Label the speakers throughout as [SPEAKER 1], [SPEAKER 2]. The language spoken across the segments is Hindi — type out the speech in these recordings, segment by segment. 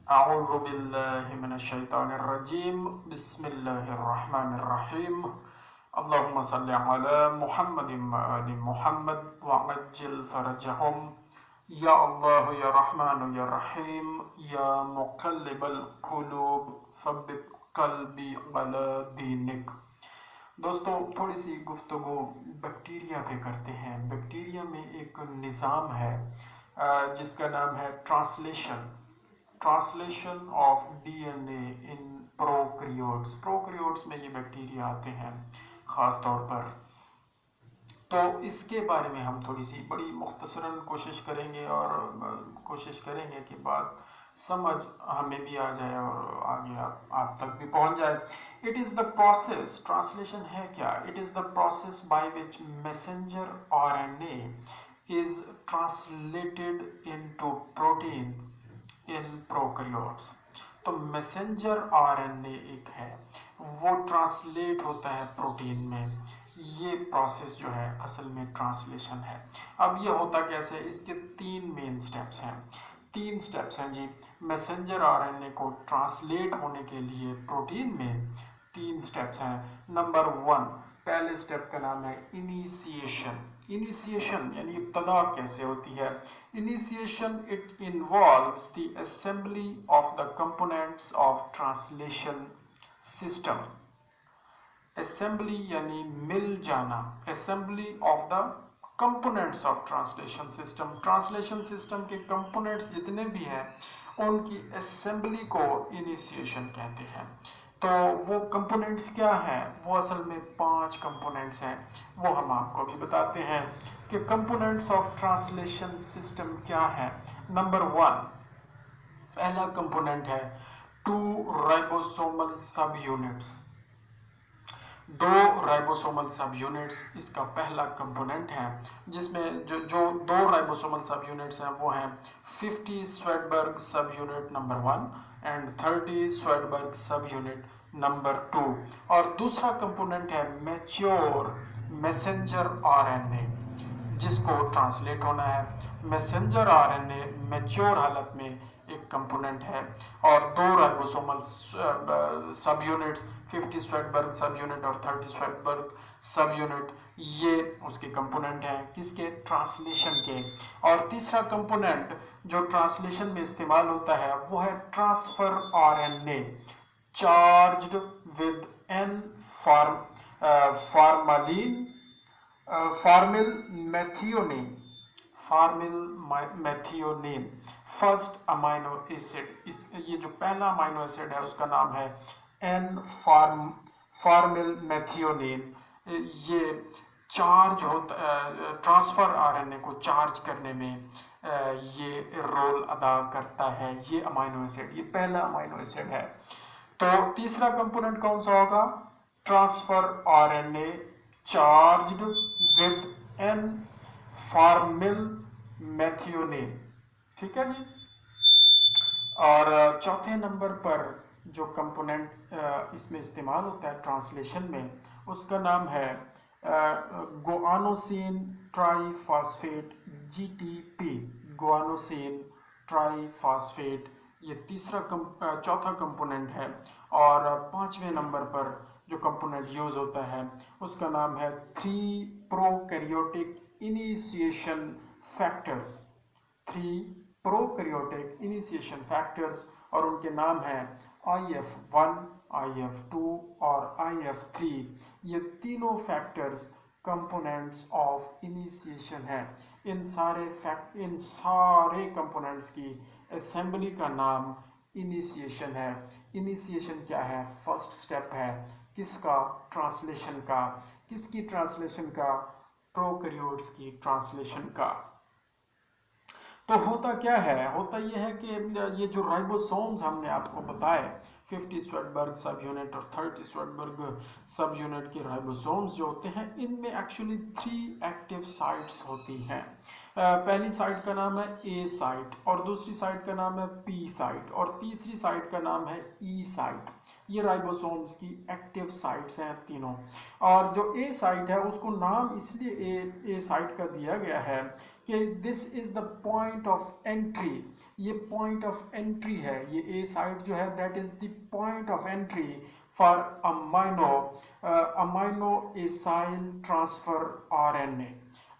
[SPEAKER 1] अऊज़ु बिल्लाहि मिनश्शैतानिर्रजीम बिस्मिल्लाहिर्रहमानिर्रहीम अल्लाहुम्मा सल्लि अला मुहम्मदिन व आलि मुहम्मद व अज्जिल फरजहुम या अल्लाह या रहमान या रहीम या मुक़ल्लिबल क़ुलूब सब्बित क़ल्बी अला दीनिक। दोस्तों, थोड़ी सी गुफ्तगू बैक्टीरिया पे करते हैं। बैक्टीरिया में एक निज़ाम है जिसका नाम है translation of DNA in prokaryotes में ये बैक्टीरिया आते हैं ख़ास तौर पर। तो इसके बारे में हम थोड़ी सी बड़ी मुख्तसरन कोशिश करेंगे और कोशिश करेंगे कि बात समझ हमें भी आ जाए और आगे आप तक भी पहुंच जाए। It is the process, translation है क्या? It is the process by which messenger RNA is translated into protein in prokaryotes. तो मैसेंजर आरएनए एक है, वो ट्रांसलेट होता है प्रोटीन में। ये प्रोसेस जो है असल में ट्रांसलेशन है। अब ये होता कैसे? इसके तीन मेन स्टेप्स हैं जी। मैसेंजर आरएनए को ट्रांसलेट होने के लिए प्रोटीन में तीन स्टेप्स हैं। नंबर 1, पहले स्टेप का नाम है इनिशिएशन यानी इब्तदा कैसे होती है। Initiation it involves the assembly of the components of translation system. Assembly यानी मिल जाना, assembly of the components of translation system. Translation system के कंपोनेंट्स जितने भी हैं उनकी असेंबली को इनिशिएशन कहते हैं। तो वो कंपोनेंट्स क्या हैं? वो असल में 5 कंपोनेंट्स हैं, वो हम आपको भी बताते हैं कि कंपोनेंट्स ऑफ ट्रांसलेशन सिस्टम क्या है। नंबर 1, पहला कंपोनेंट है 2 राइबोसोमल सब यूनिट्स। 2 राइबोसोमल सब यूनिट्स इसका पहला कंपोनेंट है, जिसमें जो 2 राइबोसोमल सब यूनिट्स हैं वो हैं 50 स्वेटबर्ग सब यूनिट नंबर 1 एंड 30 स्वेटबर्ग सब यूनिट नंबर 2। और दूसरा कंपोनेंट है मैच्योर मैसेंजर आरएनए, जिसको ट्रांसलेट होना है। मैसेंजर आरएनए मैच्योर हालत में एक कंपोनेंट है और 2 राइबोसोमल सब यूनिट्स 50 स्वेटबर्ग सब यूनिट और 30 स्वेटबर्ग सब यूनिट ये उसके कंपोनेंट हैं, किसके? ट्रांसलेशन के। और तीसरा कंपोनेंट जो ट्रांसलेशन में इस्तेमाल होता है वो है transfer RNA charged with N formyl methionine first amino acid. ये जो पहला अमाइनो एसिड है उसका नाम है एन फॉर्मिल मेथियोनिन। ये चार्ज होता ट्रांसफर आरएनए को चार्ज करने में ये रोल अदा करता है। ये अमाइनो एसिड, ये पहला अमाइनो एसिड है। तो तीसरा कंपोनेंट कौन सा होगा? Transfer RNA charged with N formyl methionine. ठीक है जी। और चौथे नंबर पर जो कंपोनेंट इसमें इस्तेमाल होता है ट्रांसलेशन में, उसका नाम है guanosine triphosphate GTP. Guanosine triphosphate ये चौथा कंपोनेंट है। और 5वें नंबर पर जो कंपोनेंट यूज होता है उसका नाम है 3 prokaryotic initiation factors. 3 prokaryotic initiation factors और उनके नाम हैं IF1, IF2 और IF3। ये तीनों फैक्टर्स कंपोनेंट्स ऑफ इनिशिएशन है। इन सारे कंपोनेंट्स की असेंबली का नाम इनिशिएशन है। इनिशिएशन क्या है? फर्स्ट स्टेप है किसका? ट्रांसलेशन का। किसकी ट्रांसलेशन का? प्रोकैरियोट्स की ट्रांसलेशन का। तो होता क्या है? होता यह है कि ये जो राइबोसोम्स हमने आपको बताए 50 स्वेटबर्ग सब यूनिट और 30 स्वेटबर्ग सब यूनिट के राइबोसोम्स जो होते हैं इनमें एक्चुअली 3 एक्टिव साइट्स होती हैं। पहली साइट का नाम है ए साइट और दूसरी साइट का नाम है पी साइट और तीसरी साइट का नाम है ई साइट। ये राइबोसोम्स की एक्टिव साइट्स हैं तीनों। और जो ए साइट है उसको नाम इसलिए ए साइट का दिया गया है कि this is the point of entry, ये पॉइंट ऑफ एंट्री है, ये ए साइट जो है that is the point of entry for amino acyl transfer RNA.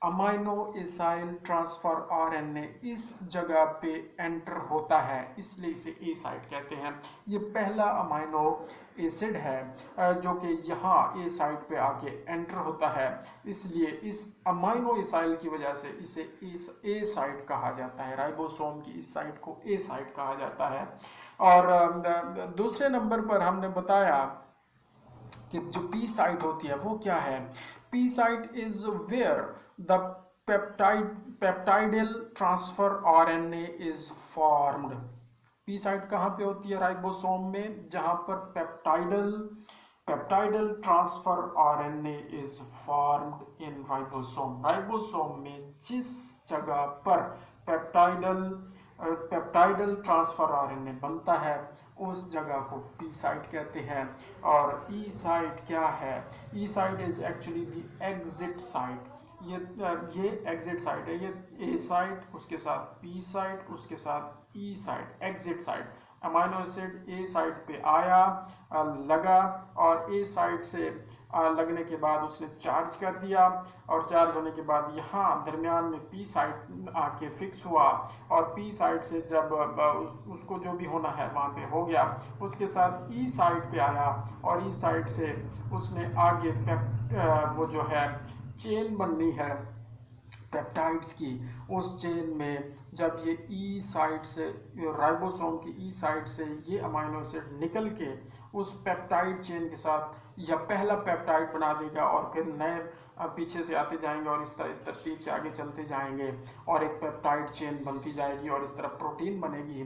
[SPEAKER 1] Amino acyl transfer RNA इस जगह पे एंटर होता है, इसलिए इसे ए साइट कहते हैं। ये पहला अमाइनो एसिड है जो कि यहाँ ए साइट पे आके एंटर होता है, इसलिए इस अमाइनो एसाइल की वजह से इसे ए साइट कहा जाता है। राइबोसोम की इस साइट को ए साइट कहा जाता है। और दूसरे नंबर पर हमने बताया कि जो पी साइट होती है वो क्या है। P site is where the peptidyl transfer RNA is formed. P site कहाँ पे होती है राइबोसोम में, जहां पर peptidyl transfer RNA is formed in ribosome. Ribosome में जिस जगह पर पेप्टाइडल ट्रांसफर आरएनए बनता है उस जगह को पी साइट कहते हैं। और ई साइट क्या है, E site is actually the exit site. ये एग्जिट साइट है, ये ए साइट उसके साथ पी साइट उसके साथ E site, exit site. Amino acid A site पे आया, लगा, और ए साइट से लगने के बाद उसने चार्ज कर दिया, और चार्ज होने के बाद यहाँ दरमियान में पी साइट आके फिक्स हुआ, और पी साइट से जब उसको जो भी होना है वहाँ पे हो गया, उसके साथ ई साइट पे आया, और ई साइट से उसने आगे वो जो है चेन बननी है पेप्टाइड्स की, उस चेन में जब ये ई साइट से, राइबोसोम की ई साइट से ये अमाइनो एसिड निकल के उस पेप्टाइड चेन के साथ या पहला पेप्टाइड बना देगा, और फिर नए पीछे से आते जाएंगे और इस तरतीब से आगे चलते जाएंगे, और एक पेप्टाइड चेन बनती जाएगी, और इस तरह प्रोटीन बनेगी।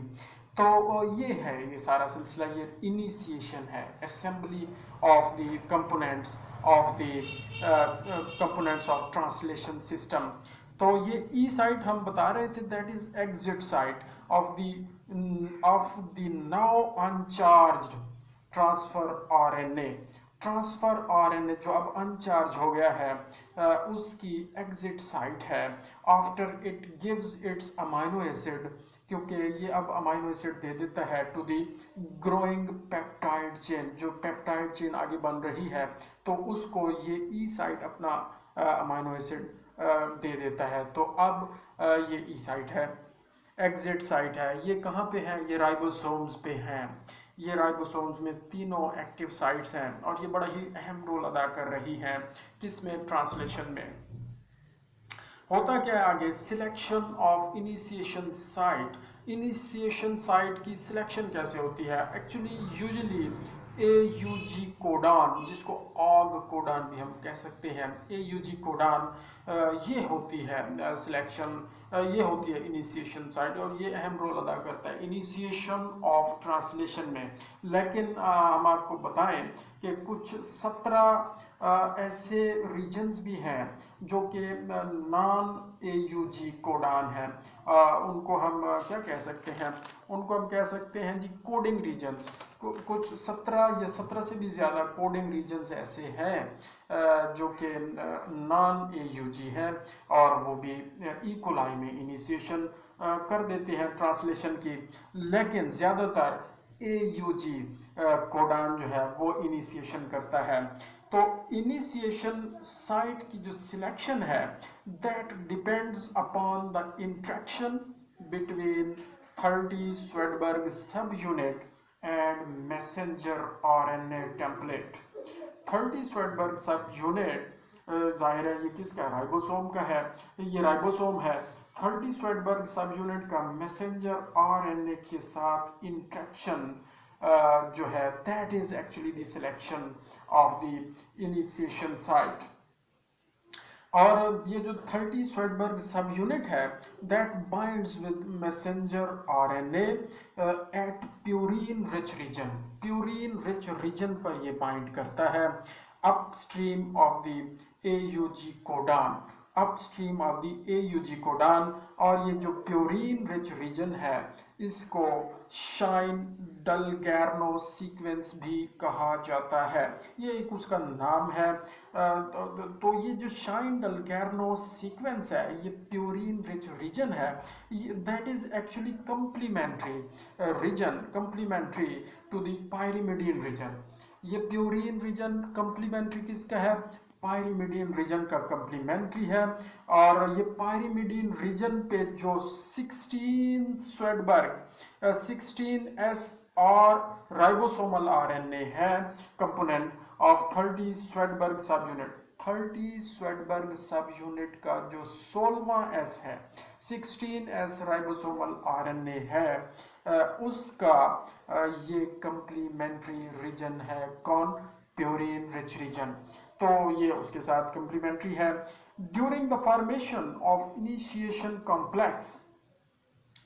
[SPEAKER 1] तो ये है, ये सारा सिलसिला, ये इनिशिएशन है, assembly of the components of translation system. तो ये ई साइट हम बता रहे थे, that is exit site of the now uncharged transfer RNA. Transfer RNA जो अब अनचार्ज हो गया है उसकी एग्जिट साइट है। After it gives its amino acid, क्योंकि ये अब अमाइनो एसिड दे देता है to the growing peptide chain, जो पेप्टाइड चेन आगे बन रही है, तो उसको ये ई साइट अपना अमाइनो एसिड दे देता है। तो अब ये ई साइट है, एग्जिट साइट है। ये कहाँ पे है, ये राइबोसोम्स पे हैं। ये राइबोसोम्स में तीनों एक्टिव साइट्स हैं, और ये बड़ा ही अहम रोल अदा कर रही हैं किसमें, ट्रांसलेशन में। होता क्या है आगे, selection of initiation site. Initiation site की सिलेक्शन कैसे होती है, एक्चुअली यूजुअली AUG कोडान, जिसको ऑग कोडान भी हम कह सकते हैं, AUG कोडान ये होती है सिलेक्शन, ये होती है इनिशिएशन साइट, और ये अहम रोल अदा करता है इनिशिएशन ऑफ ट्रांसलेशन में। लेकिन हम आपको बताएं कि कुछ 17 ऐसे रीजन्स भी हैं जो कि नॉन AUG कोडान हैं। उनको हम क्या कह सकते हैं, उनको हम कह सकते हैं जी कोडिंग रीजन्स। कुछ 17 या 17 से भी ज़्यादा कोडिंग रीजन्स ऐसे हैं जो कि नॉन AUG हैं, और वो भी इकोलाई में इनिशिएशन कर देते हैं ट्रांसलेशन की। लेकिन ज़्यादातर AUG कोडान जो है वो इनिशिएशन करता है। तो इनिशिएशन साइट की जो सिलेक्शन है that depends upon the interaction between 30 Svedberg सब unit and messenger RNA template. 30 Svedberg सब यूनिट जाहिर है ये किसका, राइबोसोम का है, ये राइबोसोम है। 30 स्वेडबर्ग सब यूनिट का मैसेंजर RNA के साथ इंट्रैक्शन जो है that is actually the selection of the initiation site. और ये जो 30 स्वेडबर्ग सब यूनिट है that binds with messenger RNA at purine rich region. Purine rich region पर ये बाइंड करता है upstream of the AUG codon. Upstream of the AUG codon. और ये जो प्योरीन रिच रीजन है इसको शाइन डलगैर्नो सीक्वेंस भी कहा जाता है, ये एक उसका नाम है। तो ये जो शाइन डलगैर्नो सीक्वेंस है ये प्योरीन रिच रीजन है, that is actually complementary region, complementary to the pyrimidine region. ये प्योरीन रीजन कंप्लीमेंट्री किसका है, पायरिमिडीन रीजन का कंप्लीमेंट्री है। और ये पायरिमिडीन रीजन पे जो 16 स्वेडबर्ग 16S और राइबोसोमल RNA है कंपोनेंट ऑफ 30 स्वेडबर्ग सब यूनिट, 30 स्वेडबर्ग सब यूनिट का जो 16वां S है, 16S राइबोसोमल RNA है, उसका ये कंप्लीमेंट्री रीजन है कौन, प्योरीन रिच रीजन। तो ये उसके साथ कंप्लीमेंट्री है। During the formation of initiation complex,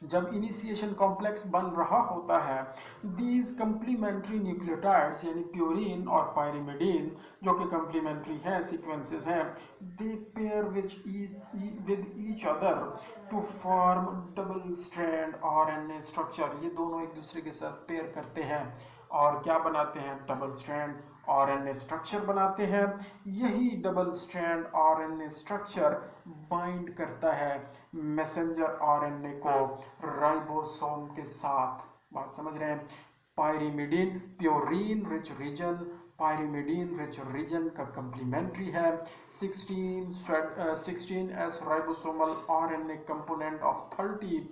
[SPEAKER 1] जब इनिशिएशन कॉम्प्लेक्स बन रहा होता है, दीज कंप्लीमेंट्री न्यूक्लियोटाइड्स यानी प्योरीन और पायरिमिडीन जो कि कंप्लीमेंट्री है सीक्वेंसेस हैं, they pair with each other to form double strand RNA structure. ये दोनों एक दूसरे के साथ पेयर करते हैं और क्या बनाते हैं, डबल स्ट्रैंड RNA स्ट्रक्चर बनाते हैं। यही double strand RNA structure bind करता है मैसेंजर RNA को राइबोसोम के साथ। बात समझ रहे हैं, pyrimidine purine rich region, pyrimidine rich region का कंप्लीमेंट्री है। 16S ribosomal RNA component of 30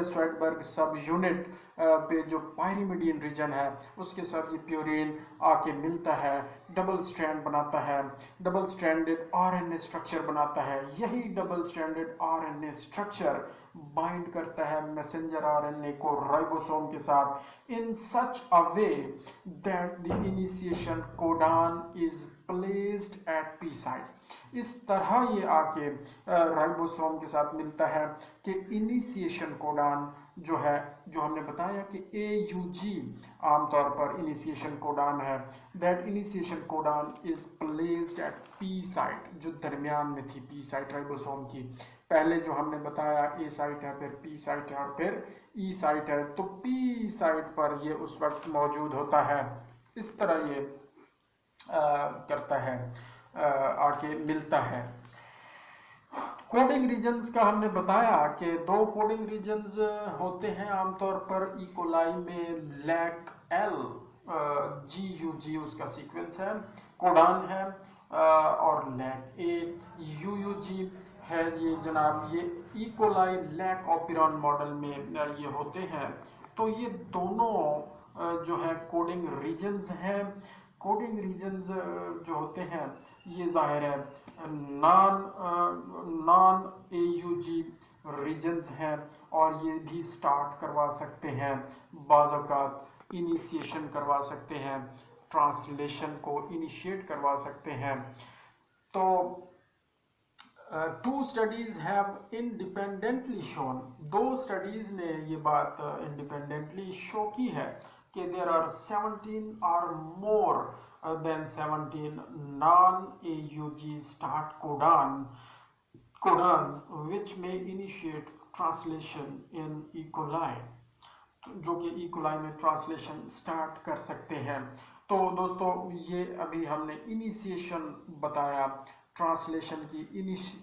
[SPEAKER 1] Svedberg सब यूनिट पे जो पायरिमिडीन रीजन है उसके साथ ये प्योरीन आके मिलता है, डबल स्ट्रैंड बनाता है, डबल स्ट्रैंडेड RNA स्ट्रक्चर बनाता है। यही double stranded RNA structure bind करता है मैसेंजर RNA को राइबोसोम के साथ in such a way that the initiation codon is placed at P site. इस तरह ये आके राइबोसोम के साथ मिलता है कि इनिशिएशन कोडान जो है, जो हमने बताया कि AUG आमतौर पर इनिशिएशन कोडान है, that initiation codon is placed at P site, जो दरमियान में थी पी साइट राइबोसोम की। पहले जो हमने बताया A साइट है, फिर P साइट है और फिर E साइट है, तो P साइट पर ये उस वक्त मौजूद होता है। इस तरह ये करता है, आके मिलता है। कोडिंग रीजन्स का हमने बताया कि दो कोडिंग रीजन्स होते हैं आमतौर पर इकोलाई में, लैक L GUG उसका सीक्वेंस है, कोडान है, और लैक A UUG है। ये जनाब ये इकोलाई लैक ऑपिरॉन मॉडल में ये होते हैं। तो ये दोनों जो है कोडिंग रीजन्स हैं। कोडिंग रीजन्स जो होते हैं ये जाहिर है नॉन AUG रीजन्स हैं और ये भी स्टार्ट करवा सकते हैं, बाज़ औक़ात इनिशिएशन करवा सकते हैं, ट्रांसलेशन को इनिशिएट करवा सकते हैं। तो two studies have independently shown, दो स्टडीज ने ये बात इंडिपेंडेंटली शो की है कि there are 17 or more than 17 non AUG start codons which may initiate translation in E coli, जो कि इकोलाई में ट्रांसलेशन स्टार्ट कर सकते हैं। तो दोस्तों ये अभी हमने इनिशिएशन बताया, ट्रांसलेशन की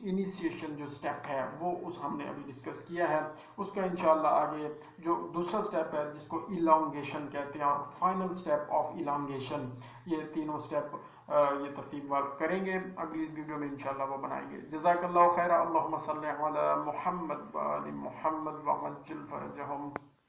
[SPEAKER 1] इनिशिएशन जो स्टेप है वो उस हमने अभी डिस्कस किया है। उसका इंशाल्लाह आगे जो दूसरा स्टेप है जिसको इलांगेशन कहते हैं और फाइनल स्टेप ऑफ इलांगेशन, ये तीनों स्टेप ये तरतीबवार करेंगे, अगली वीडियो में इंशाल्लाह वो बनाएंगे। जज़ाकल्लाहु खैरा, अल्लाहुम्मा सल्ली अला मुहम्मद व आलि मुहम्मद व अज्जिल फरजहुम।